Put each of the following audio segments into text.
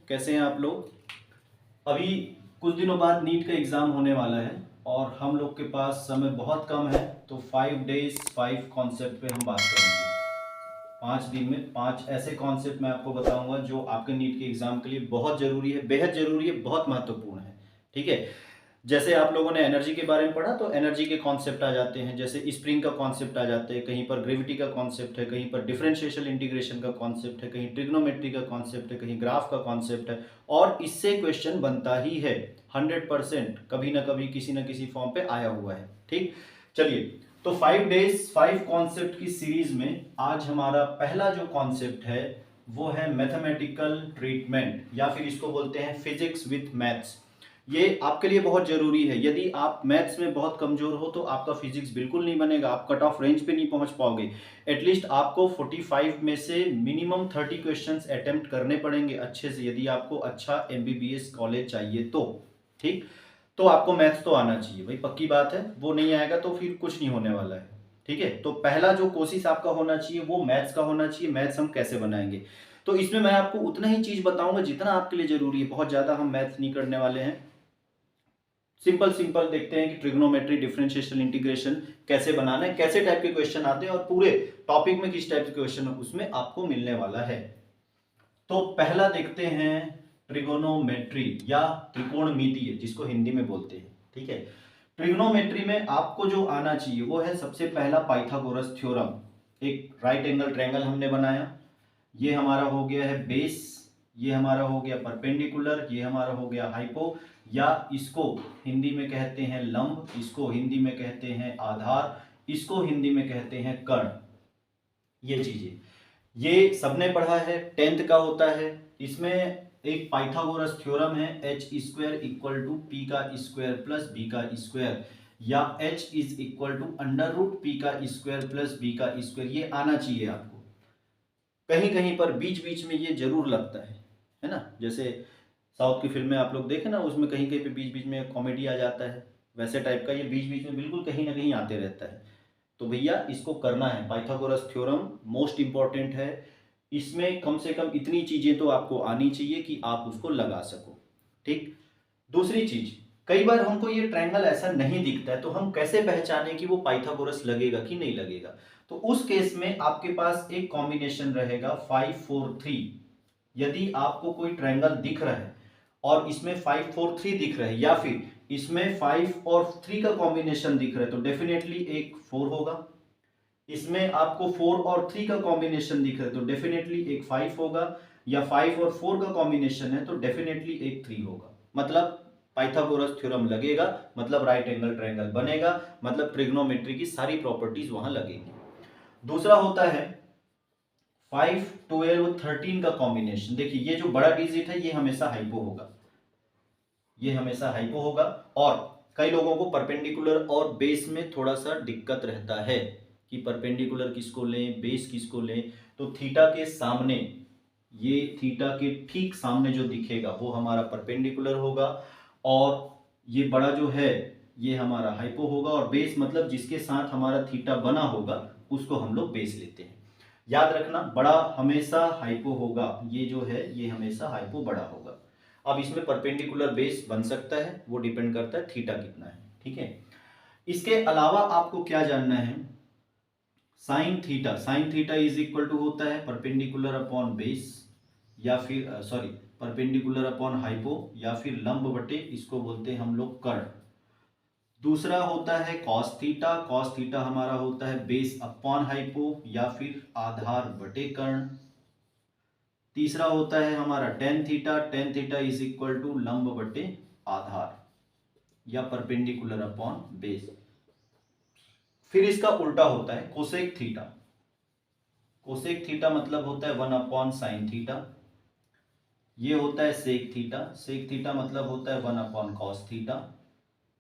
कैसे हैं आप लोग। अभी कुछ दिनों बाद नीट का एग्ज़ाम होने वाला है और हम लोग के पास समय बहुत कम है, तो 5 डेज 5 कॉन्सेप्ट पे हम बात करेंगे। 5 दिन में 5 ऐसे कॉन्सेप्ट मैं आपको बताऊंगा जो आपके नीट के एग्ज़ाम के लिए बहुत ज़रूरी है, बेहद ज़रूरी है, बहुत महत्वपूर्ण है। ठीक है। जैसे आप लोगों ने एनर्जी के बारे में पढ़ा तो एनर्जी के कॉन्सेप्ट आ जाते हैं, जैसे स्प्रिंग का कॉन्सेप्ट आ जाते हैं, कहीं पर ग्रेविटी का कॉन्सेप्ट है, कहीं पर डिफरेंशियल इंटीग्रेशन का कॉन्सेप्ट है, कहीं ट्रिग्नोमेट्री का कॉन्सेप्ट है, कहीं ग्राफ का कॉन्सेप्ट है, और इससे क्वेश्चन बनता ही है 100%, कभी ना कभी किसी ना किसी फॉर्म पे आया हुआ है। ठीक, चलिए, तो 5 डेज 5 कॉन्सेप्ट की सीरीज में आज हमारा पहला जो कॉन्सेप्ट है वो है मैथमेटिकल ट्रीटमेंट, या फिर इसको बोलते हैं फिजिक्स विथ मैथ्स। ये आपके लिए बहुत जरूरी है। यदि आप मैथ्स में बहुत कमजोर हो तो आपका फिजिक्स बिल्कुल नहीं बनेगा, आप कट ऑफ रेंज पे नहीं पहुंच पाओगे। एटलीस्ट आपको 45 में से मिनिमम 30 क्वेश्चंस अटेम्प्ट करने पड़ेंगे अच्छे से, यदि आपको अच्छा एमबीबीएस कॉलेज चाहिए तो। ठीक, तो आपको मैथ्स तो आना चाहिए भाई, पक्की बात है। वो नहीं आएगा तो फिर कुछ नहीं होने वाला है। ठीक है, तो पहला जो कोशिश आपका होना चाहिए वो मैथ्स का होना चाहिए। मैथ्स हम कैसे बनाएंगे, तो इसमें मैं आपको उतना ही चीज बताऊंगा जितना आपके लिए जरूरी है। बहुत ज्यादा हम मैथ्स नहीं करने वाले हैं। सिंपल सिंपल देखते हैं कि ट्रिग्नोमेट्री, डिफरेंशियल इंटीग्रेशन कैसे बनाना है, कैसे टाइप के क्वेश्चन आते हैं और पूरे टॉपिक में किस टाइप के क्वेश्चन उसमें आपको मिलने वाला है। तो पहला देखते हैं ट्रिगोनोमेट्री या त्रिकोणमितीय, जिसको हिंदी में बोलते हैं। ठीक है, ट्रिग्नोमेट्री में आपको जो आना चाहिए वो है सबसे पहला पाइथागोरस थ्योरम। एक राइट एंगल ट्रायंगल हमने बनाया, ये हमारा हो गया है बेस, ये हमारा हो गया परपेंडिकुलर, ये हमारा हो गया हाइपो, या इसको हिंदी में कहते हैं लंब, इसको हिंदी में कहते हैं आधार, इसको हिंदी में कहते हैं कर्ण। ये चीजें ये सबने पढ़ा है, 10th का होता है। इसमें एक पाइथागोरस थ्योरम है, H square equal to P का स्क्वायर प्लस बी का स्क्वायर, या H is equal to under root P का स्क्वायर प्लस बी का स्क्वायर। ये आना चाहिए आपको। कहीं कहीं पर बीच बीच में ये जरूर लगता है ना। जैसे साउथ की फिल्में आप लोग देखें ना, उसमें कहीं कहीं पे बीच बीच में कॉमेडी आ जाता है, वैसे टाइप का ये बीच बीच में बिल्कुल कहीं ना कहीं आते रहता है। तो भैया इसको करना है, पाइथागोरस थ्योरम मोस्ट इंपॉर्टेंट है। इसमें कम से कम इतनी चीजें तो आपको आनी चाहिए कि आप उसको लगा सको। ठीक, दूसरी चीज, कई बार हमको ये ट्रायंगल ऐसा नहीं दिखता है, तो हम कैसे पहचाने कि वो पाइथागोरस लगेगा कि नहीं लगेगा। तो उस केस में आपके पास एक कॉम्बिनेशन रहेगा 5 4 3। यदि आपको कोई ट्रायंगल दिख रहा है और इसमें 5 4 3 दिख रहा है, या फिर इसमें 5 और 3 का कॉम्बिनेशन दिख रहा है, तो डेफिनेटली एक 4 होगा। इसमें आपको 4 और 3 का कॉम्बिनेशन दिख रहा है तो डेफिनेटली एक 5 होगा, या 5 और 4 का कॉम्बिनेशन है तो डेफिनेटली एक 3 होगा। मतलब पाइथागोरस थ्योरम लगेगा, मतलब राइट एंगल ट्रायंगल बनेगा, मतलब ट्रिग्नोमेट्री की सारी प्रॉपर्टीज वहां लगेंगी। दूसरा होता है 5 12 13 का कॉम्बिनेशन। देखिए ये जो बड़ा डिजिट है ये हमेशा हाइपो होगा, ये हमेशा हाइपो होगा। और कई लोगों को परपेंडिकुलर और बेस में थोड़ा सा दिक्कत रहता है कि परपेंडिकुलर किसको लें, बेस किसको लें। तो थीटा के सामने, ये थीटा के ठीक सामने जो दिखेगा वो हमारा परपेंडिकुलर होगा, और ये बड़ा जो है ये हमारा हाइपो होगा, और बेस मतलब जिसके साथ हमारा थीटा बना होगा उसको हम लोग बेस लेते हैं। याद रखना, बड़ा हमेशा हाइपो होगा, ये जो है ये हमेशा हाइपो बड़ा होगा। अब इसमें परपेंडिकुलर बेस बन सकता है, वो डिपेंड करता है थीटा कितना है। ठीक है, इसके अलावा आपको क्या जानना है, sine theta. Sine theta is equal to होता है परपेंडिकुलर अपॉन बेस, या फिर सॉरी परपेंडिकुलर अपॉन हाइपो, या फिर लंब बटे इसको बोलते हैं हम लोग कर्ण। दूसरा होता है कॉस थीटा। कॉस थीटा हमारा होता है बेस अपॉन हाइपो, या फिर आधार बटे कर्ण। तीसरा होता है हमारा tan theta. Tan theta is equal to लंब बटे आधार, या परपेंडिकुलर अपॉन बेस। फिर इसका उल्टा होता है कोसेक थीटा। कोसेक थीटा मतलब होता है 1 अपॉन साइन थीटा। ये होता है सेक थीटा। सेक थीटा मतलब होता है 1 अपॉन कॉस थीटा।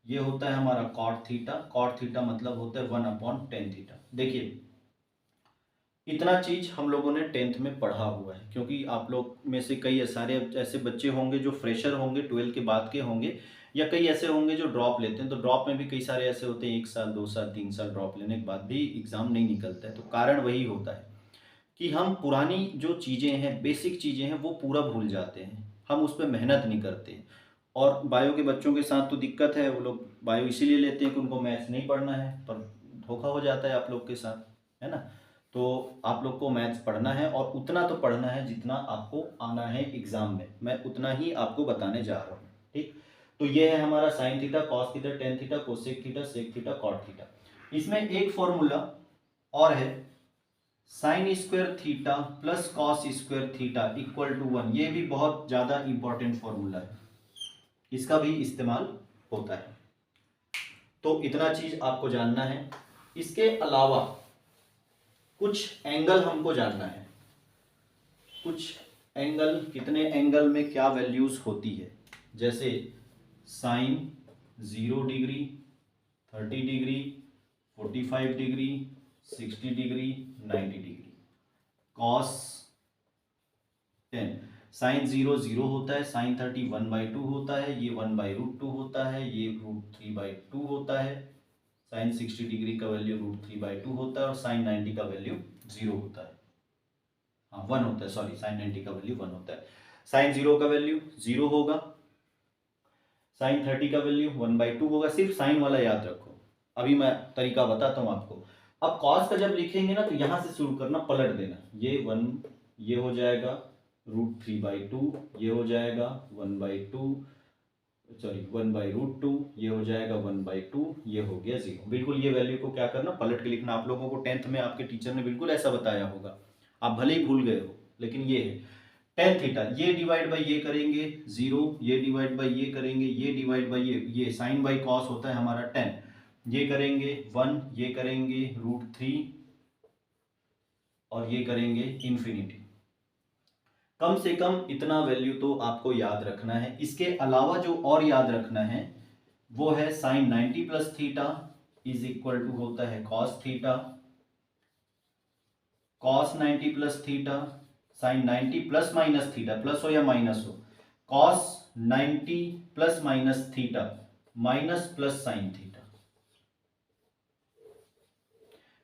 ये होता है हमारा कॉट थीटा। कॉट थीटा मतलब होता है 1 अपॉन टेन थीटा। देखिए इतना चीज हम लोगों ने 10th में पढ़ा हुआ है, क्योंकि आप लोग में से कई सारे ऐसे बच्चे होंगे जो फ्रेशर होंगे, 12 के बाद के होंगे, या कई ऐसे होंगे जो ड्रॉप लेते हैं। तो ड्रॉप में भी कई सारे ऐसे होते हैं 1 साल 2 साल 3 साल ड्रॉप लेने के बाद भी एग्जाम नहीं निकलता है। तो कारण वही होता है कि हम पुरानी जो चीजें हैं, बेसिक चीजें हैं, वो पूरा भूल जाते हैं। हम उस पर मेहनत नहीं करते। और बायो के बच्चों के साथ तो दिक्कत है, वो लोग बायो इसीलिए लेते हैं कि उनको मैथ्स नहीं पढ़ना है, पर धोखा हो जाता है आप लोग के साथ, है ना। तो आप लोग को मैथ्स पढ़ना है और उतना तो पढ़ना है जितना आपको आना है एग्जाम में, मैं उतना ही आपको बताने जा रहा हूँ, ठीक। तो ये है हमारा sine theta, cos theta, tan theta, cosec theta, sec theta, cot theta. इसमें एक फॉर्मूला और है, sine square theta plus cos square theta equal to 1। ये भी बहुत ज़्यादा इंपॉर्टेंट फॉर्मूला है, इसका भी इस्तेमाल होता है। तो इतना चीज आपको जानना है। इसके अलावा कुछ एंगल हमको जानना है, कुछ एंगल, कितने एंगल में क्या वैल्यूज होती है, जैसे sine 0 degree, 30 degree, 45 degree, 60 degree, 90 degree. Cos 10, sine 0 0 होता है, साइन 30 1/2 होता है, ये 1/√2 होता है, ये √3/2 होता है, साइन 60 डिग्री का वैल्यू √3/2 होता है, और साइन 90 का वैल्यू 0 होता है, हाँ 1 होता है, सॉरी, साइन 90 का वैल्यू 1 होता है। साइन 0 का वैल्यू 0 होगा, साइन 30 का वैल्यू 1/2 होगा। सिर्फ साइन वाला याद रखो, अभी मैं तरीका बताता हूँ आपको। अब कॉस का जब लिखेंगे ना तो यहां से शुरू करना, पलट देना, ये 1, ये हो जाएगा √3/2, ये हो जाएगा 1/2, सॉरी 1/√2, ये हो जाएगा 1/2, ये हो गया 0। बिल्कुल ये वैल्यू को क्या करना, पलट के लिखना। आप लोगों को 10th में आपके टीचर ने बिल्कुल ऐसा बताया होगा, आप भले ही भूल गए हो, लेकिन ये है टेन थीटा। ये डिवाइड बाई ये करेंगे 0, ये डिवाइड बाई ये करेंगे, ये डिवाइड बाई ये साइन बाई कॉस होता है हमारा 10, ये करेंगे 1, ये करेंगे √3, और ये करेंगे इन्फिनिटी। कम से कम इतना वैल्यू तो आपको याद रखना है। इसके अलावा जो और याद रखना है वो है sine 90 plus theta is equal to होता है cos theta, cos 90 plus theta, sine 90 plus minus theta, plus हो या माइनस हो, cos 90 plus minus theta minus plus sine theta.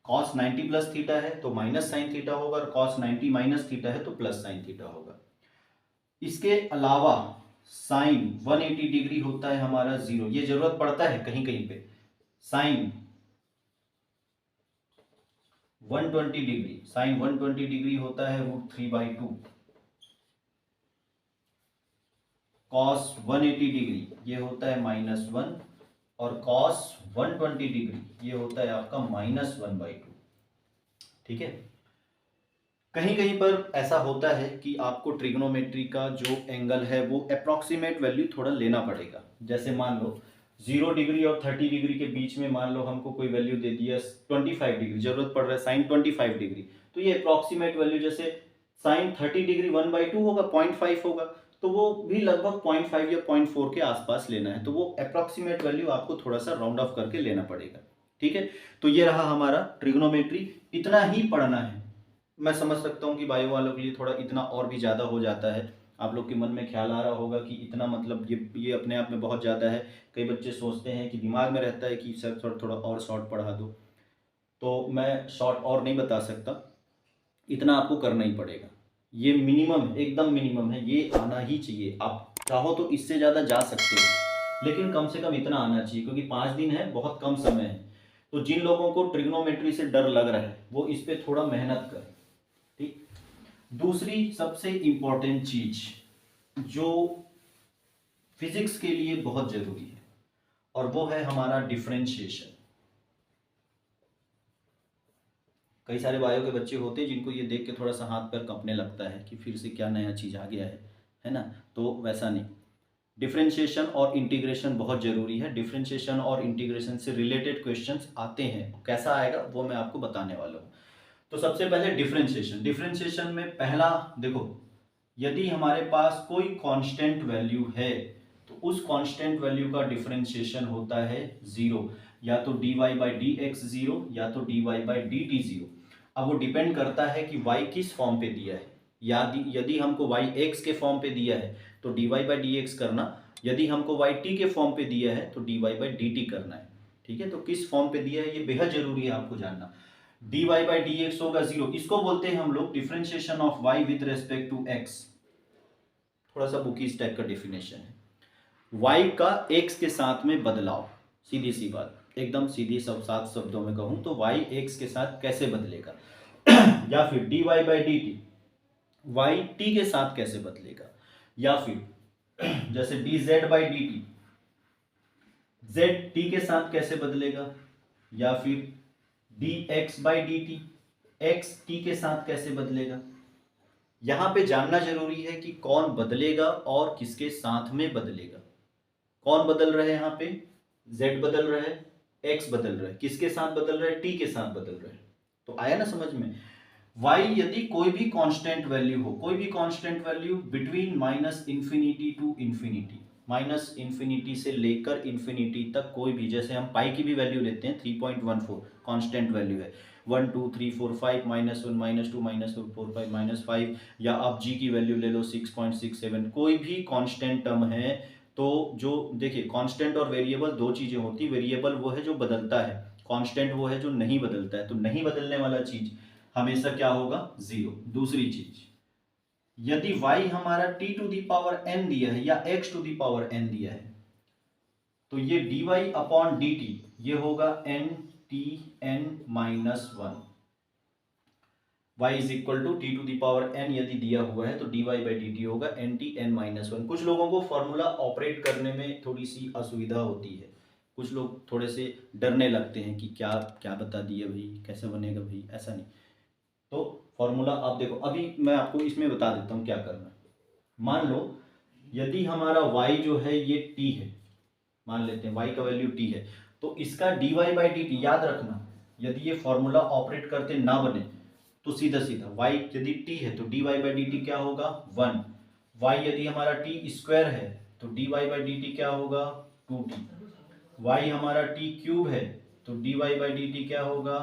Cos 90 plus theta है तो माइनस साइन थीटा होगा, और cos 90 minus theta है तो प्लस साइन थीटा होगा। इसके अलावा साइन 180 डिग्री होता है हमारा 0, ये जरूरत पड़ता है कहीं कहीं पे। साइन 120 डिग्री, साइन 120 डिग्री होता है √3/2। कॉस 180 डिग्री ये होता है -1, और कॉस 120 डिग्री ये होता है आपका -1/2, ठीक है। कहीं कहीं पर ऐसा होता है कि आपको ट्रिग्नोमेट्री का जो एंगल है वो अप्रॉक्सीमेट वैल्यू थोड़ा लेना पड़ेगा। जैसे मान लो 0 डिग्री और 30 डिग्री के बीच में मान लो हमको कोई वैल्यू दे दिया 25 डिग्री, जरूरत पड़ रहा है साइन 25 डिग्री, तो ये अप्रॉक्सीमेट वैल्यू, जैसे साइन 30 डिग्री 1/2 होगा, 0.5 होगा, तो वो भी लगभग 0.5 या 0.4 के आसपास लेना है। तो वो अप्रॉक्सीमेट वैल्यू आपको थोड़ा सा राउंड ऑफ करके लेना पड़ेगा, ठीक है। तो ये रहा हमारा ट्रिग्नोमेट्री, इतना ही पढ़ना है। मैं समझ सकता हूँ कि बायो वालों के लिए थोड़ा इतना और भी ज़्यादा हो जाता है। आप लोग के मन में ख्याल आ रहा होगा कि इतना मतलब ये अपने आप में बहुत ज़्यादा है। कई बच्चे सोचते हैं कि दिमाग में रहता है कि सर थोड़ा और शॉर्ट पढ़ा दो, तो मैं शॉर्ट और नहीं बता सकता, इतना आपको करना ही पड़ेगा। ये मिनिमम, एकदम मिनिमम है, ये आना ही चाहिए। आप चाहो तो इससे ज़्यादा जा सकते हो, लेकिन कम से कम इतना आना चाहिए, क्योंकि 5 दिन है, बहुत कम समय है। तो जिन लोगों को ट्रिग्नोमेट्री से डर लग रहा है वो इस पर थोड़ा मेहनत करें, ठीक। दूसरी सबसे इंपॉर्टेंट चीज जो फिजिक्स के लिए बहुत जरूरी है, और वो है हमारा डिफरेंशिएशन। कई सारे बायो के बच्चे होते हैं जिनको ये देख के थोड़ा सा हाथ पैर कांपने लगता है कि फिर से क्या नया चीज आ गया है ना। तो वैसा नहीं, डिफरेंशिएशन और इंटीग्रेशन बहुत जरूरी है। डिफरेंशिएशन और इंटीग्रेशन से रिलेटेड क्वेश्चंस आते हैं, कैसा आएगा वो मैं आपको बताने वाला हूँ। तो सबसे पहले डिफरेंशिएशन। डिफरेंशिएशन में पहला देखो, यदि हमारे पास कोई कांस्टेंट वैल्यू है तो उस कांस्टेंट वैल्यू का डिफरेंशिएशन होता है 0, या तो dy/dx 0 या तो dy/dt 0। अब वो डिपेंड करता है कि y किस फॉर्म पे दिया है। यदि हमको y x के फॉर्म पे दिया है तो dy/dx करना, यदि हमको y t के फॉर्म पे दिया है तो dy/dt करना है, ठीक है। तो किस फॉर्म पे दिया है ये बेहद जरूरी है आपको जानना। dy/dx होगा 0, इसको बोलते हैं हम लोग differentiation of y with respect to x। थोड़ा सा बुकीज टाइप का डेफिनेशन है। y का x के साथ में बदलाव, सीधी सी बात, एकदम सीधी सब 7 शब्दों में कहूं तो y x के साथ कैसे बदलेगा या फिर dy by D T y t के साथ कैसे बदलेगा, या फिर जैसे dz by D T z t के साथ कैसे बदलेगा, या फिर dx by D T x t के साथ कैसे बदलेगा। यहां पे जानना जरूरी है कि कौन बदलेगा और किसके साथ में बदलेगा। कौन बदल रहा है यहाँ पे, z बदल रहा है, x बदल रहा है, किसके साथ बदल रहा है, t के साथ बदल रहा है। तो आया ना समझ में। y यदि कोई भी कांस्टेंट वैल्यू हो, कोई भी constant value between minus infinity to infinity, minus infinity से लेकर इंफिनिटी तक कोई भी, जैसे हम पाई की भी वैल्यू लेते हैं 3.14 कांस्टेंट वैल्यू है, 1 2 3 4 5 -1 -2 -4 5 -5, या आप g की वैल्यू ले लो 6.67, कोई भी कांस्टेंट टर्म है। तो जो देखिए कांस्टेंट और वेरिएबल दो चीजें होती, वेरिएबल वो है जो बदलता है, कांस्टेंट वो है जो नहीं बदलता है। तो नहीं बदलने वाला चीज हमेशा क्या होगा, जीरो। दूसरी चीज, यदि y हमारा t to the power n दिया है या x to the power n दिया है, तो ये dy अपॉन dt ये होगा n t n minus 1, y is equal to T to the power n यदि दिया हुआ है तो dy बाई डी टी होगा n t n माइनस 1। कुछ लोगों को फॉर्मूला ऑपरेट करने में थोड़ी सी असुविधा होती है, कुछ लोग थोड़े से डरने लगते हैं कि क्या क्या बता दिया भाई, कैसे बनेगा भाई, ऐसा नहीं। तो फॉर्मूला आप देखो, अभी मैं आपको इसमें बता देता हूँ क्या करना है। मान लो यदि हमारा y जो है ये t है, मान लेते हैं y का वैल्यू t है, तो इसका dy बाई डी टी याद रखना, यदि ये फॉर्मूला ऑपरेट करते ना बने तो सीधा सीधा y यदि t है तो dy बाई डी टी क्या होगा 1, y यदि हमारा t स्क्वायर है तो dy बाई डी टी क्या होगा 2t, y हमारा t क्यूब है तो dy बाई डी टी क्या होगा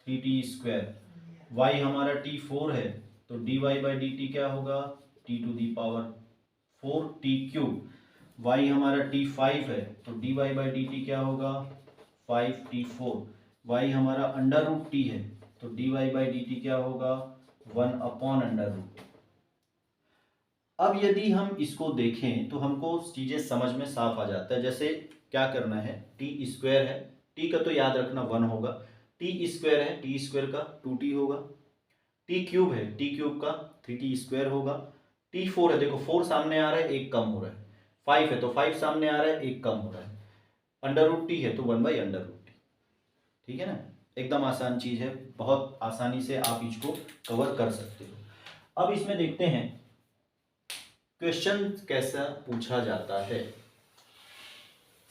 3t स्क्वायर, y हमारा t4 है तो dy बाई डी टी क्या होगा t to the power 4t cube, y हमारा t5 है तो dy बाई डी टी क्या होगा 5t4, y हमारा अंडर रूट t है तो dy बाई डी टी क्या होगा 1 अपॉन अंडर रूट। अब यदि हम इसको देखें तो हमको चीजें समझ में साफ आ जाता है। जैसे क्या करना है, टी स्क्वायर है, टी का तो याद रखना 1 होगा, टी स्क्वायर है, टी स्क्वायर का 2t होगा, टी क्यूब है, टी क्यूब का 3t स्क्वायर होगा, t4 है, देखो 4 सामने आ रहा है, एक कम हो रहा है, 5 है तो 5 सामने आ रहा है, एक कम हो रहा है, अंडर रूट टी है तो 1 बाई अंडर रूट टी। ठीक है ना, एकदम आसान चीज है, बहुत आसानी से आप इसको कवर कर सकते हो। अब इसमें देखते हैं क्वेश्चन कैसा पूछा जाता है,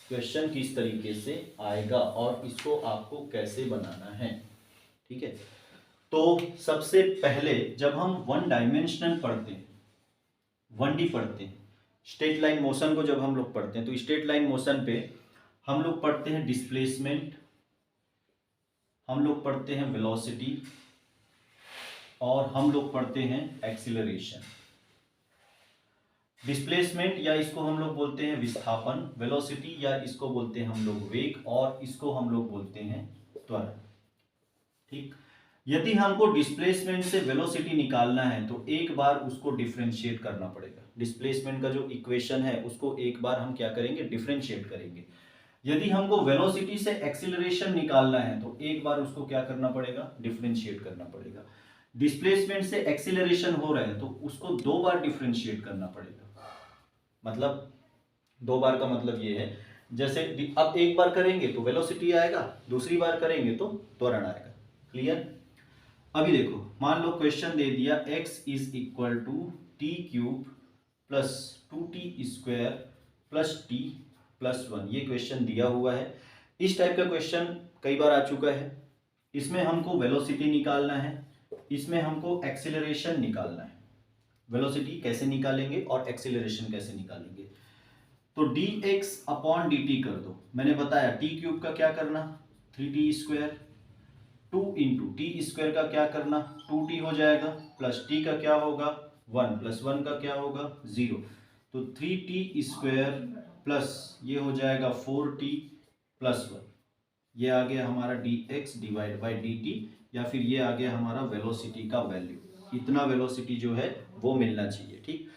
क्वेश्चन किस तरीके से आएगा और इसको आपको कैसे बनाना है। ठीक है, तो सबसे पहले जब हम 1 डायमेंशनल पढ़ते हैं, 1D पढ़ते हैं, स्ट्रेट लाइन मोशन को जब हम लोग पढ़ते हैं तो स्ट्रेट लाइन मोशन पे हम लोग पढ़ते हैं डिस्प्लेसमेंट, हम लोग पढ़ते हैं वेलोसिटी और हम लोग पढ़ते हैं एक्सीलरेशन। डिस्प्लेसमेंट या इसको हम लोग बोलते हैं विस्थापन, वेलोसिटी या इसको बोलते हैं हम लोग वेग, और इसको हम लोग बोलते हैं त्वरण। ठीक, यदि हमको डिस्प्लेसमेंट से वेलोसिटी निकालना है तो एक बार उसको डिफरेंशिएट करना पड़ेगा। डिस्प्लेसमेंट का जो इक्वेशन है उसको एक बार हम क्या करेंगे, डिफरेंशिएट करेंगे। यदि हमको वेलोसिटी से एक्सीलरेशन निकालना है तो एक बार उसको क्या करना पड़ेगा, डिफरेंशिएट करना पड़ेगा। डिस्प्लेसमेंट से एक्सीलरेशन हो रहा है तो उसको 2 बार डिफरेंशिएट करना पड़ेगा। मतलब 2 बार का मतलब ये है, जैसे अब एक बार करेंगे तो वेलोसिटी आएगा, दूसरी बार करेंगे तो त्वरण आएगा। क्लियर। अभी देखो, मान लो क्वेश्चन दे दिया x is equal to T cube plus 2t square plus t plus 1, ये क्वेश्चन दिया हुआ है। इस टाइप का क्वेश्चन कई बार आ चुका है। इसमें हमको वेलोसिटी निकालना है, इसमें हमको एक्सीलरेशन निकालना है। वेलोसिटी कैसे निकालेंगे और एक्सीलरेशन कैसे निकालेंगे, तो dx अपॉन dt कर दो। मैंने बताया t क्यूब का क्या करना 3t square, 2 into T square का क्या करना 2t हो जाएगा, प्लस t का क्या होगा 1, प्लस 1 का क्या होगा 0, तो 3t स्क्वायर प्लस ये हो जाएगा 4t प्लस 1, ये आ गया हमारा dx डिवाइड बाई dt, या फिर ये आ गया हमारा वेलोसिटी का वैल्यू। इतना वेलोसिटी जो है वो मिलना चाहिए। ठीक,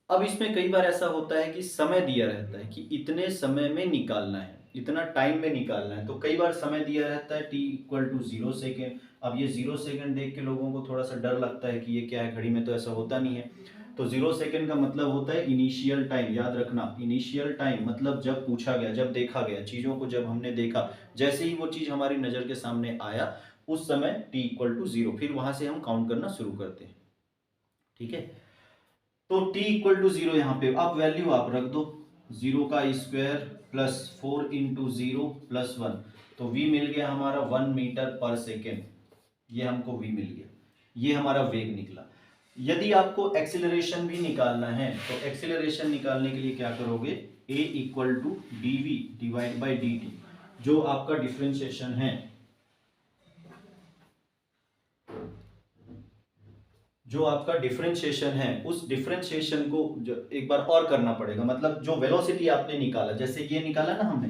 अब इसमें कई बार ऐसा होता है कि समय दिया रहता है कि इतने समय में निकालना है, इतना टाइम में निकालना है, तो कई बार समय दिया रहता है t इक्वल टू 0 सेकेंड। अब ये 0 सेकेंड देख के लोगों को थोड़ा सा डर लगता है कि ये क्या है, घड़ी में तो ऐसा होता नहीं है। तो 0 सेकेंड का मतलब होता है इनिशियल टाइम, याद रखना इनिशियल टाइम मतलब जब पूछा गया, जब देखा गया, चीज़ों को जब हमने देखा, जैसे ही वो चीज़ हमारी नज़र के सामने आया उस समय t इक्वल टू 0, फिर वहां से हम काउंट करना शुरू करते हैं। ठीक है, तो t इक्वल टू 0 यहाँ पे अब वैल्यू आप रख दो, 0 का स्क्वायर प्लस 4 इंटू 0 प्लस 1, तो v मिल गया हमारा 1 मीटर पर सेकेंड, ये हमको v मिल गया, ये हमारा वेग निकला। यदि आपको एक्सीलरेशन भी निकालना है तो एक्सीलरेशन निकालने के लिए क्या करोगे, a equal to D V divide by D T, जो आपका डिफ्रेंशिएशन है, जो आपका डिफरेंशिएशन है उस डिफरेंशिएशन को एक बार और करना पड़ेगा। मतलब जो वेलोसिटी आपने निकाला, जैसे ये निकाला ना हमने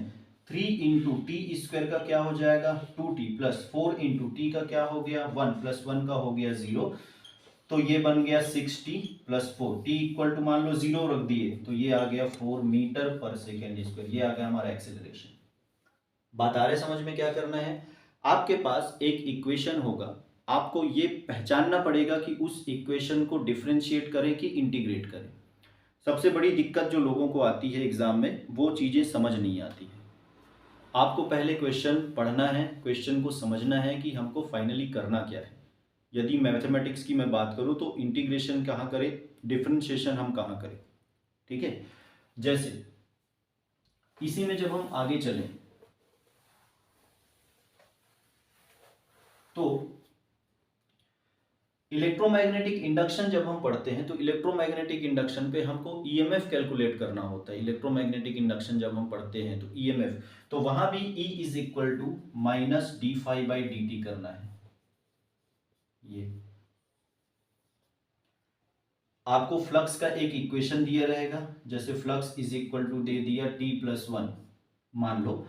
3 इंटू टी स्क्वायर का क्या हो जाएगा 2t प्लस 4 इंटू टी का क्या हो गया 1 प्लस 1 का हो गया 0, तो ये बन गया 6t plus 4, T equal to मान लो 0 रख दिए तो ये आ गया 4 मीटर पर सेकेंड स्क्वायर, ये आ गया हमारा एक्सेलरेशन। बात आ रहे समझ में क्या करना है, आपके पास एक इक्वेशन होगा, आपको ये पहचानना पड़ेगा कि उस इक्वेशन को डिफरेंशिएट करें कि इंटीग्रेट करें। सबसे बड़ी दिक्कत जो लोगों को आती है एग्जाम में, वो चीज़ें समझ नहीं आती है। आपको पहले क्वेश्चन पढ़ना है, क्वेश्चन को समझना है कि हमको फाइनली करना क्या है। यदि मैथमेटिक्स की मैं बात करूं तो इंटीग्रेशन कहाँ करें, डिफरेंशिएशन हम कहाँ करें। ठीक है, जैसे इसी में जब हम आगे चलें तो इलेक्ट्रोमैग्नेटिक इंडक्शन जब हम पढ़ते हैं तो इलेक्ट्रोमैग्नेटिक इंडक्शन पे हमको ईएमएफ कैलकुलेट करना होता है। इलेक्ट्रोमैग्नेटिक इंडक्शन जब हम पढ़ते हैं तो ईएमएफ, तो वहां भी E is equal to minus D phi by D T करना है। ये आपको फ्लक्स का एक इक्वेशन दिया रहेगा, जैसे फ्लक्स इज इक्वल टू दे दिया t प्लस 1 मान लो,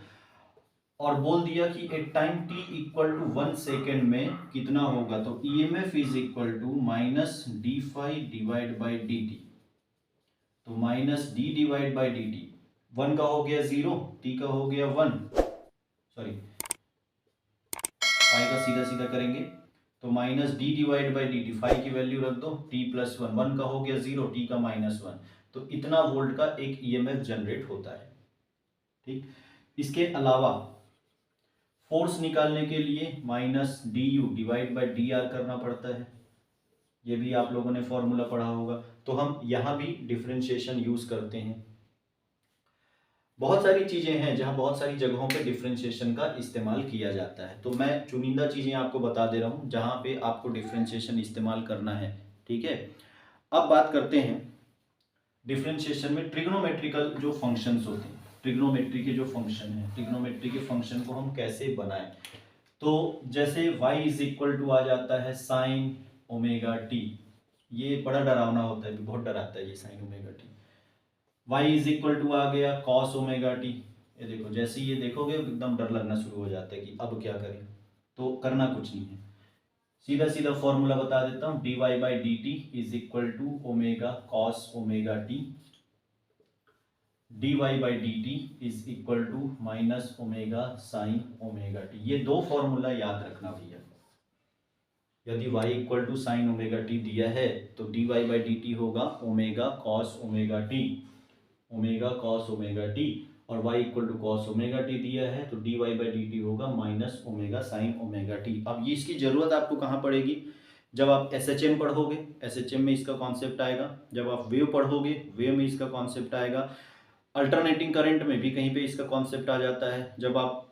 और बोल दिया कि at time t equal to 1 second में कितना होगा, तो EMF is equal to minus D phi divide by D T, तो minus D divide by D t, 1 का हो गया 0, t का हो गया 1, सॉरी फाई का सीधा सीधा करेंगे तो minus D divide by D T, phi की वैल्यू रख दो t प्लस 1, 1 का हो गया 0, t का माइनस 1, तो इतना वोल्ट का एक ईएमएफ जनरेट होता है। ठीक, इसके अलावा फोर्स निकालने के लिए minus D you divide by D R करना पड़ता है, ये भी आप लोगों ने फॉर्मूला पढ़ा होगा, तो हम यहाँ भी डिफरेंशिएशन यूज करते हैं। बहुत सारी चीजें हैं जहाँ बहुत सारी जगहों पे डिफरेंशिएशन का इस्तेमाल किया जाता है, तो मैं चुनिंदा चीजें आपको बता दे रहा हूँ जहाँ पे आपको डिफरेंशिएशन इस्तेमाल करना है। ठीक है, अब बात करते हैं डिफरेंशिएशन में ट्रिग्नोमेट्रिकल जो फंक्शंस होते हैं, ट्रिग्नोमेट्री के जो फंक्शन है, ट्रिग्नोमेट्री के फंक्शन को हम कैसे बनाएं। तो जैसे y इज इक्वल टू आ जाता है साइन ओमेगा टी, ये बड़ा डरावना होता है, बहुत डराता है ये sine omega t. y is equal to आ गया कॉस ओमेगा टी, ये देखो जैसे ये देखोगे एकदम डर लगना शुरू हो जाता है कि अब क्या करें, तो करना कुछ नहीं है, सीधा सीधा फॉर्मूला बता देता हूँ, d Y by D t is equal to omega cos omega t, d Y by D t is equal to minus omega sine omega t. ये दो फॉर्मूला याद रखना भैया, यदि y equal to sine omega t दिया है तो d Y by D T होगा omega cos omega t, omega cos omega t, और y equal to cos omega t दिया है तो d Y by D T होगा minus omega sine omega T. अब ये इसकी ज़रूरत आपको कहाँ पड़ेगी, जब आप SHM पढ़ोगे, SHM में इसका कॉन्सेप्ट आएगा, जब आप वेव पढ़ोगे वेव में इसका कॉन्सेप्ट आएगा, अल्टरनेटिंग करंट में भी कहीं पे इसका कॉन्सेप्ट आ जाता है, जब आप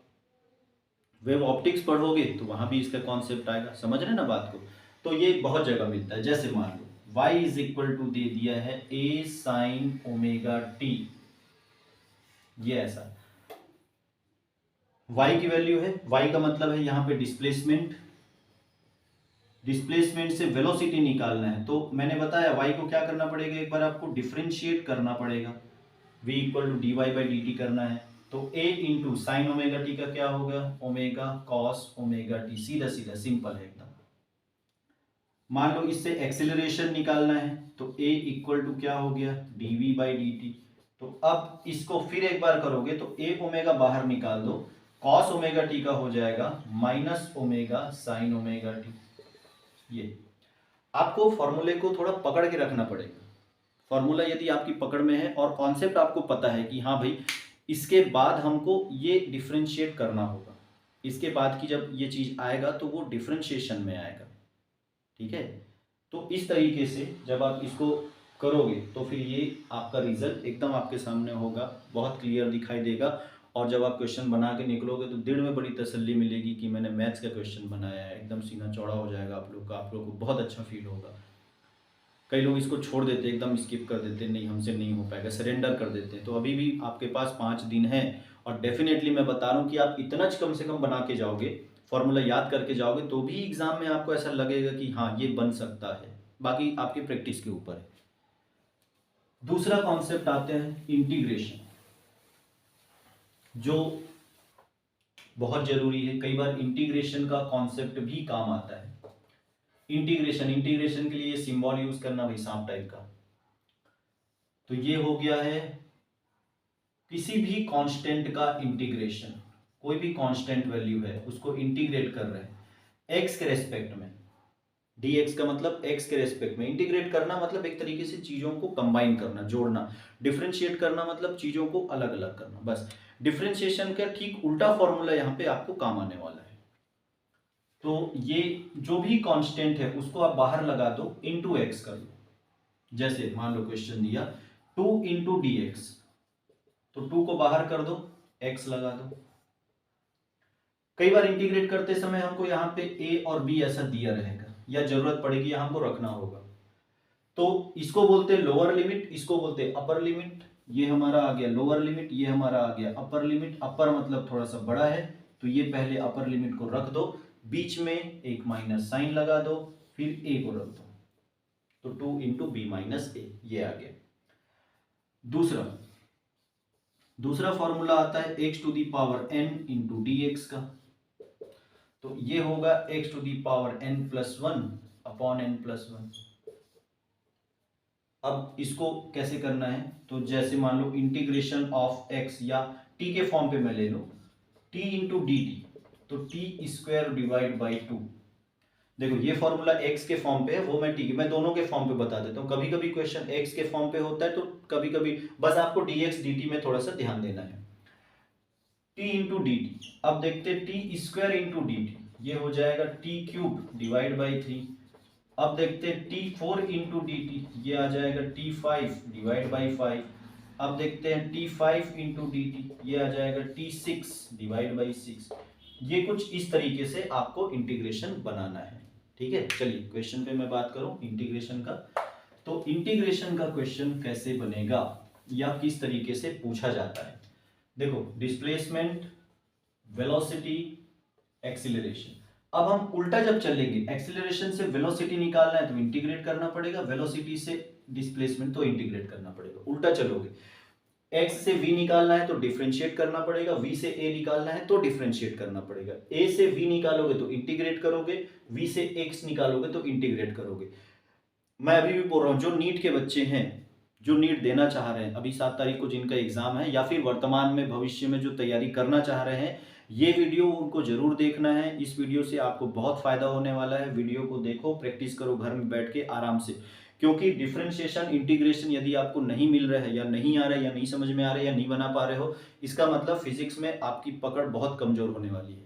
वेव ऑप्टिक्स पढ़ोगे तो वहां भी इसका कॉन्सेप्ट आएगा, समझ रहे ना बात को। तो ये बहुत जगह मिलता है, जैसे मान लो y इज इक्वल टू दे दिया है a साइन ओमेगा टी, ये ऐसा y की वैल्यू है, y का मतलब है यहाँ पे डिस्प्लेसमेंट, डिस्प्लेसमेंट से वेलोसिटी निकालना है, तो मैंने बताया y को क्या करना पड़ेगा, एक बार आपको डिफरेंशिएट करना पड़ेगा, v equal to D Y by D T करना है, तो a into sine omega T का क्या होगा ओमेगा कॉस ओमेगा टी, सीधा सीधा सिंपल है एकदम। मान लो इससे एक्सेलरेशन निकालना है तो a इक्वल टू क्या हो गया, dv बाई dt। तो अब इसको फिर एक बार करोगे तो a ओमेगा बाहर निकाल दो, कॉस ओमेगा टी का हो जाएगा minus omega sine omega t. ये आपको फॉर्मूले को थोड़ा पकड़ के रखना पड़ेगा। फॉर्मूला यदि आपकी पकड़ में है और कॉन्सेप्ट आपको पता है कि हाँ भाई इसके बाद हमको ये डिफरेंशिएट करना होगा, इसके बाद की जब ये चीज आएगा तो वो डिफरेंशिएशन में आएगा, ठीक है। तो इस तरीके से जब आप इसको करोगे तो फिर ये आपका रिजल्ट एकदम आपके सामने होगा, बहुत क्लियर दिखाई देगा। और जब आप क्वेश्चन बना के निकलोगे तो दिल में बड़ी तसल्ली मिलेगी कि मैंने मैथ्स का क्वेश्चन बनाया है, एकदम सीना चौड़ा हो जाएगा आप लोग का, आप लोग को बहुत अच्छा फील होगा। कई लोग इसको छोड़ देते, एकदम स्किप कर देते, नहीं हमसे नहीं हो पाएगा, सरेंडर कर देते हैं। तो अभी भी आपके पास 5 दिन है और डेफिनेटली मैं बता रहा हूँ कि आप इतना कम से कम बना के जाओगे, फॉर्मूला याद करके जाओगे तो भी एग्जाम में आपको ऐसा लगेगा कि हाँ ये बन सकता है। बाकी आपकी प्रैक्टिस के ऊपर है। दूसरा कॉन्सेप्ट आते हैं इंटीग्रेशन, जो बहुत जरूरी है। कई बार इंटीग्रेशन का कॉन्सेप्ट भी काम आता है। इंटीग्रेशन के लिए सिंबल यूज करना भाई सांप टाइप का। तो ये हो गया है किसी भी कांस्टेंट का इंटीग्रेशन, कोई भी कांस्टेंट वैल्यू है उसको इंटीग्रेट कर रहे हैं एक्स के रेस्पेक्ट में, dx का मतलब एक्स के रेस्पेक्ट में। इंटीग्रेट करना मतलब एक तरीके से चीजों को कंबाइन करना, जोड़ना। डिफरेंशिएट करना मतलब चीजों को अलग अलग करना। बस डिफरेंशिएशन का ठीक उल्टा फॉर्मूला यहाँ पे आपको काम आने वाला है। तो ये जो भी कांस्टेंट है उसको आप बाहर लगा दो, इंटू एक्स कर लो। जैसे मान लो क्वेश्चन दिया 2 इंटू डी एक्स, तो 2 को बाहर कर दो, x लगा दो। कई बार इंटीग्रेट करते समय हमको यहाँ पे a और b ऐसा दिया रहेगा या जरूरत पड़ेगी या हमको रखना होगा, तो इसको बोलते हैं लोअर लिमिट, इसको बोलते हैं अपर लिमिट। ये हमारा आ गया लोअर लिमिट, ये हमारा आ गया अपर लिमिट। अपर मतलब थोड़ा सा बड़ा है तो ये पहले अपर लिमिट को रख दो, बीच में एक माइनस साइन लगा दो, फिर a को रख दो, तो 2 इंटू बी माइनस ए, ये आ गया। दूसरा फॉर्मूला आता है x to the power n into D X का। तो ये होगा x to the power n plus 1 upon n plus 1। अब इसको कैसे करना है, तो जैसे मान लो इंटीग्रेशन ऑफ x या t के फॉर्म पे मैं ले लूं, t इंटू डी टी, तो t स्क्वायर डिवाइड बाई 2। देखो ये फॉर्मूला x के फॉर्म पे है, वो मैं दोनों के फॉर्म पे बता देता हूँ। कभी कभी क्वेश्चन x के फॉर्म पे होता है तो कभी कभी बस आपको dx dt में थोड़ा सा ध्यान देना है। t इंटू डी टी, अब देखते हैं T square into D T, ये हो जाएगा t क्यूब डिवाइड बाई 3। अब देखते हैं t4 इंटू डी टी, ये आ जाएगा t5 डिवाइड बाई 5। अब देखते हैं t5 इंटू डी टी, ये आ जाएगा t6 डिवाइड बाई 6। ये कुछ इस तरीके से आपको इंटीग्रेशन बनाना है, ठीक है। चलिए क्वेश्चन पे मैं बात करूं इंटीग्रेशन का। तो इंटीग्रेशन का क्वेश्चन कैसे बनेगा या किस तरीके से पूछा जाता है। देखो डिस्प्लेसमेंट, वेलोसिटी, एक्सीलरेशन। अब हम उल्टा जब चलेंगे, एक्सीलरेशन से वेलोसिटी निकालना है तो इंटीग्रेट करना पड़ेगा, वेलोसिटी से डिस्प्लेसमेंट तो इंटीग्रेट करना पड़ेगा। उल्टा चलोगे, x से v निकालना है तो डिफरेंशिएट करना पड़ेगा, v से a निकालना है तो डिफरेंशिएट करना पड़ेगा। a से v निकालोगे तो इंटीग्रेट करोगे, v से x निकालोगे तो इंटीग्रेट करोगे। मैं अभी भी बोल रहा हूं, जो नीट के बच्चे हैं, जो नीट देना चाह रहे हैं, अभी 7 तारीख को जिनका एग्जाम है या फिर वर्तमान में भविष्य में जो तैयारी करना चाह रहे हैं, ये वीडियो उनको जरूर देखना है। इस वीडियो से आपको बहुत फायदा होने वाला है। वीडियो को देखो, प्रैक्टिस करो घर में बैठ के आराम से, क्योंकि डिफरेंशिएशन इंटीग्रेशन यदि आपको नहीं मिल रहा है या नहीं आ रहा है या नहीं समझ में आ रहा है या नहीं बना पा रहे हो, इसका मतलब फिजिक्स में आपकी पकड़ बहुत कमजोर होने वाली है।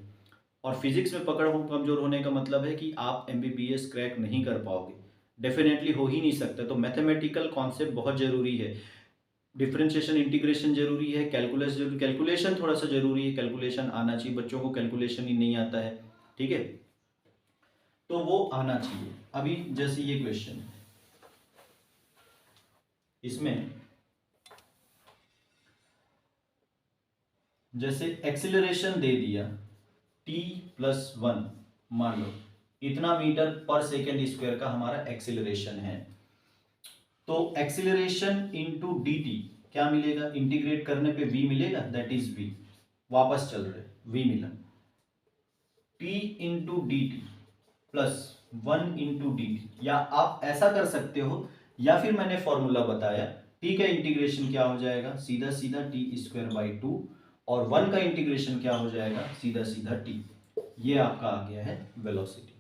और फिजिक्स में पकड़ कमजोर होने का मतलब है कि आप एमबीबीएस क्रैक नहीं कर पाओगे, डेफिनेटली हो ही नहीं सकता। तो मैथमेटिकल कॉन्सेप्ट बहुत जरूरी है, डिफरेंशिएशन इंटीग्रेशन जरूरी है, कैलकुलस जरूरी, कैलकुलेशन थोड़ा सा जरूरी है, कैलकुलेशन आना चाहिए। बच्चों को कैलकुलेशन ही नहीं आता है, ठीक है, तो वो आना चाहिए। अभी जैसे ये क्वेश्चन है, इसमें जैसे एक्सीलरेशन दे दिया t प्लस 1, मान लो इतना मीटर पर सेकेंड स्क्वायर का हमारा एक्सीलरेशन है, तो एक्सीलरेशन इंटू डी टी क्या मिलेगा, इंटीग्रेट करने पे v मिलेगा, दैट इज v, वापस चल रहे v मिला, t into D T plus 1 into D T, या आप ऐसा कर सकते हो, या फिर मैंने फॉर्मूला बताया, टी का इंटीग्रेशन क्या हो जाएगा, सीधा सीधा टी स्क्वायर बाई 2, और 1 का इंटीग्रेशन क्या हो जाएगा, सीधा सीधा टी। ये आपका आ गया है वेलोसिटी।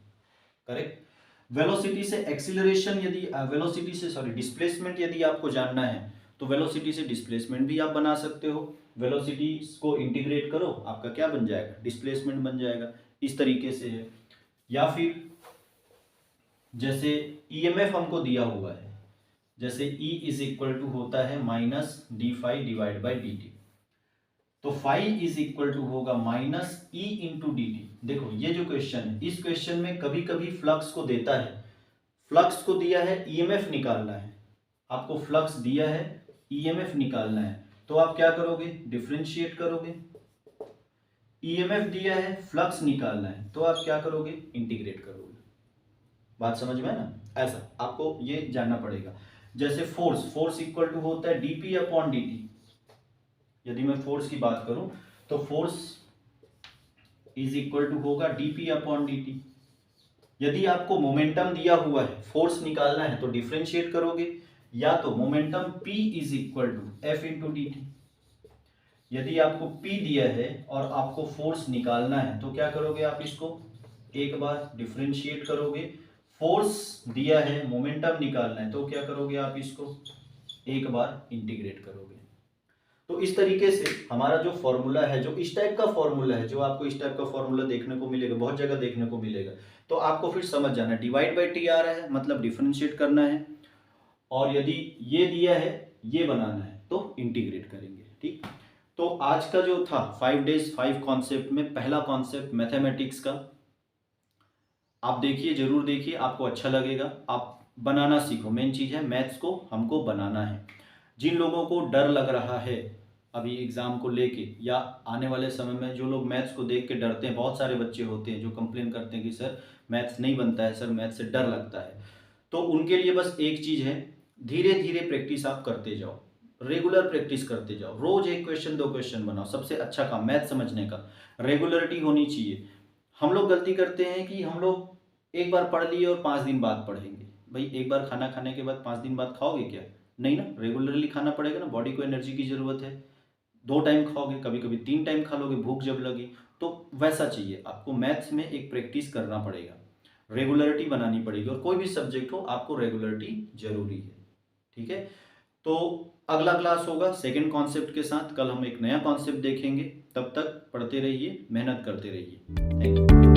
करेक्ट। वेलोसिटी से एक्सीलरेशन यदि वेलोसिटी से सॉरी डिस्प्लेसमेंट यदि आपको जानना है तो वेलोसिटी से डिस्प्लेसमेंट भी आप बना सकते हो। वेलोसिटी को इंटीग्रेट करो, आपका क्या बन जाएगा, डिस्प्लेसमेंट बन जाएगा। इस तरीके से है। या फिर जैसे ईएमएफ हमको दिया हुआ है, जैसे E इज इक्वल टू होता है minus D phi divide by D T, तो फाई इज इक्वल टू होगा minus E into D T. देखो ये जो क्वेश्चन है, इस क्वेश्चन में कभी कभी फ्लक्स को देता है, फ्लक्स को दिया है, ईएमएफ निकालना है, आपको फ्लक्स दिया है, ईएमएफ निकालना है, तो आप क्या करोगे, डिफरेंशिएट करोगे। ईएमएफ दिया है, फ्लक्स निकालना है, तो आप क्या करोगे, इंटीग्रेट करोगे। बात समझ में है ना। ऐसा आपको ये जानना पड़ेगा। जैसे फोर्स इक्वल टू होता है डीपी अपॉन डी। यदि मैं फोर्स की बात करूं तो फोर्स इज इक्वल टू होगा डीपी अपॉन डी। यदि आपको मोमेंटम दिया हुआ है, फोर्स निकालना है, तो डिफरेंशिएट करोगे, या तो momentum P is equal to F into D T. यदि आपको P दिया है और आपको फोर्स निकालना है तो क्या करोगे, आप इसको एक बार डिफरेंशिएट करोगे। फोर्स दिया है, मोमेंटम निकालना है, तो क्या करोगे, आप इसको एक बार इंटीग्रेट करोगे। तो इस तरीके से हमारा जो फॉर्मूला है, जो इस टाइप का फॉर्मूला है, जो आपको इस टाइप का फॉर्मूला देखने को मिलेगा, बहुत जगह देखने को मिलेगा, तो आपको फिर समझ जाना डिवाइड बाई टी आ रहा है मतलब डिफरेंशिएट करना है, और यदि ये दिया है, ये बनाना है, तो इंटीग्रेट करेंगे। ठीक। तो आज का जो था 5 days 5 कॉन्सेप्ट में पहला कॉन्सेप्ट मैथमेटिक्स का, आप देखिए, जरूर देखिए, आपको अच्छा लगेगा। आप बनाना सीखो, मेन चीज है मैथ्स को हमको बनाना है। जिन लोगों को डर लग रहा है अभी एग्जाम को लेके, या आने वाले समय में जो लोग मैथ्स को देख के डरते हैं, बहुत सारे बच्चे होते हैं जो कंप्लेन करते हैं कि सर मैथ्स नहीं बनता है, सर मैथ्स से डर लगता है, तो उनके लिए बस एक चीज है, धीरे धीरे प्रैक्टिस आप करते जाओ, रेगुलर प्रैक्टिस करते जाओ, रोज एक क्वेश्चन 2 क्वेश्चन बनाओ। सबसे अच्छा काम मैथ समझने का रेगुलरिटी होनी चाहिए। हम लोग गलती करते हैं कि हम लोग एक बार पढ़ लिए और 5 दिन बाद पढ़ेंगे। भाई एक बार खाना खाने के बाद 5 दिन बाद खाओगे क्या, नहीं ना, रेगुलरली खाना पड़ेगा ना, बॉडी को एनर्जी की जरूरत है। 2 टाइम खाओगे, कभी कभी 3 टाइम खा लोगे, भूख जब लगी, तो वैसा चाहिए आपको। मैथ्स में एक प्रैक्टिस करना पड़ेगा, रेगुलरिटी बनानी पड़ेगी, और कोई भी सब्जेक्ट हो आपको रेगुलरिटी जरूरी है। ठीक है। तो अगला क्लास होगा सेकंड कॉन्सेप्ट के साथ, कल हम एक नया कॉन्सेप्ट देखेंगे। तब तक पढ़ते रहिए, मेहनत करते रहिए। Thank you.